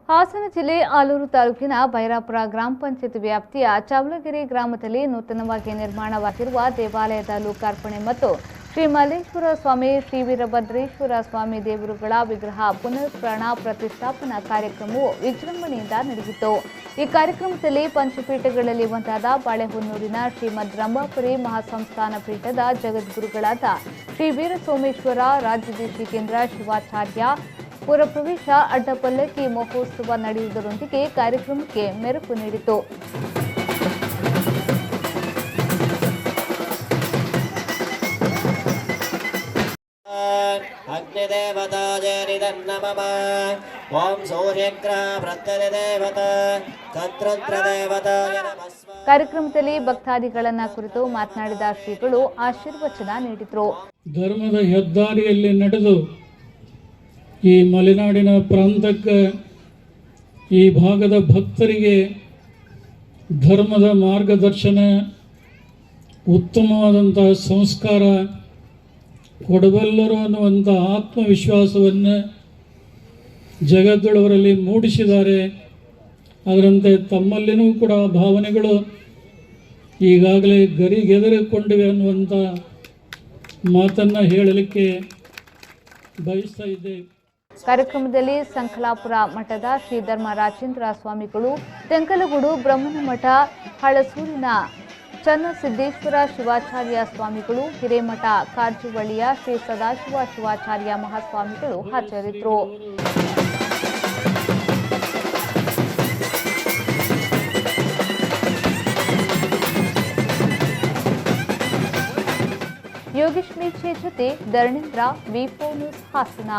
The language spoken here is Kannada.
ಹಾಸನ ಜಿಲ್ಲೆ ಆಲೂರು ತಾಲೂಕಿನ ಬೈರಾಪುರ ಗ್ರಾಮ ಪಂಚಾಯತ್ ವ್ಯಾಪ್ತಿಯ ಚಾವಲಗೆರೆ ಗ್ರಾಮದಲ್ಲಿ ನೂತನವಾಗಿ ನಿರ್ಮಾಣವಾಗಿರುವ ದೇವಾಲಯದ ಲೋಕಾರ್ಪಣೆ ಮತ್ತು ಶ್ರೀ ಮಲ್ಲೇಶ್ವರ ಸ್ವಾಮಿ, ಶ್ರೀ ವೀರಭದ್ರೇಶ್ವರ ಸ್ವಾಮಿ ದೇವರುಗಳ ವಿಗ್ರಹ ಪುನರ್ಪ್ರಾಣ ಪ್ರತಿಷ್ಠಾಪನಾ ಕಾರ್ಯಕ್ರಮವು ವಿಜೃಂಭಣೆಯಿಂದ ನಡೆಯಿತು. ಈ ಕಾರ್ಯಕ್ರಮದಲ್ಲಿ ಪಂಚಪೀಠಗಳಲ್ಲಿ ಒಂದಾದ ಬಾಳೆಹೊನ್ನೂರಿನ ಶ್ರೀಮದ್ ರಂಭಾಪುರಿ ಮಹಾಸಂಸ್ಥಾನ ಪೀಠದ ಜಗದ್ಗುರುಗಳಾದ ಶ್ರೀ ವೀರಸೋಮೇಶ್ವರ ರಾಜ್ಯಾಧೀಶಿಕೇಂದ್ರ ಶಿವಾಚಾರ್ಯ ಪುರಪ್ರವೇಶ ಅಡ್ಡಪಲ್ಲಕ್ಕಿ ಮಹೋತ್ಸವ ನಡೆಯುವುದರೊಂದಿಗೆ ಕಾರ್ಯಕ್ರಮಕ್ಕೆ ಮೆರುಗು ನೀಡಿತು. ಕಾರ್ಯಕ್ರಮದಲ್ಲಿ ಭಕ್ತಾದಿಗಳನ್ನ ಕುರಿತು ಮಾತನಾಡಿದ ಶ್ರೀಗಳು ಆಶೀರ್ವಚನ ನೀಡಿದರು. ಧರ್ಮದ ಹೆದ್ದಾರಿಯಲ್ಲಿ ನಡೆದು ಈ ಮಲೆನಾಡಿನ ಪ್ರಾಂತಕ್ಕೆ, ಈ ಭಾಗದ ಭಕ್ತರಿಗೆ ಧರ್ಮದ ಮಾರ್ಗದರ್ಶನ, ಉತ್ತಮವಾದಂತಹ ಸಂಸ್ಕಾರ ಕೊಡಬಲ್ಲರು ಅನ್ನುವಂಥ ಆತ್ಮವಿಶ್ವಾಸವನ್ನು ಜಗದ್ದೊಳವರಲ್ಲಿ ಮೂಡಿಸಿದ್ದಾರೆ. ಅದರಂತೆ ತಮ್ಮಲ್ಲಿನೂ ಕೂಡ ಭಾವನೆಗಳು ಈಗಾಗಲೇ ಗರಿಗೆದರಿಕೊಂಡಿವೆ ಅನ್ನುವಂಥ ಮಾತನ್ನು ಹೇಳಲಿಕ್ಕೆ ಬಯಸ್ತಾ ಇದ್ದೇವೆ. ಕಾರ್ಯಕ್ರಮದಲ್ಲಿ ಸಂಖಲಾಪುರ ಮಠದ ಶ್ರೀ ಧರ್ಮರಾಜೇಂದ್ರ ಸ್ವಾಮಿಗಳು, ತೆಂಕಲಗೂಡು ಬ್ರಹ್ಮನಮಠ, ಹಳಸೂರಿನ ಚನ್ನಸಿದ್ದೇಶ್ವರ ಶಿವಾಚಾರ್ಯ ಸ್ವಾಮಿಗಳು, ಹಿರೇಮಠ ಕಾರಜವಳ್ಳಿಯ ಶ್ರೀ ಸದಾಶಿವ ಶಿವಾಚಾರ್ಯ ಮಹಾಸ್ವಾಮಿಗಳು ಹಾಜರಿದ್ದರು. ಯೋಗೇಶ್ ಮೇಚೆ ಜೊತೆ ಧರ್ಮೇಂದ್ರ, ವಿ4 ನ್ಯೂಸ್ ಹಾಸನ.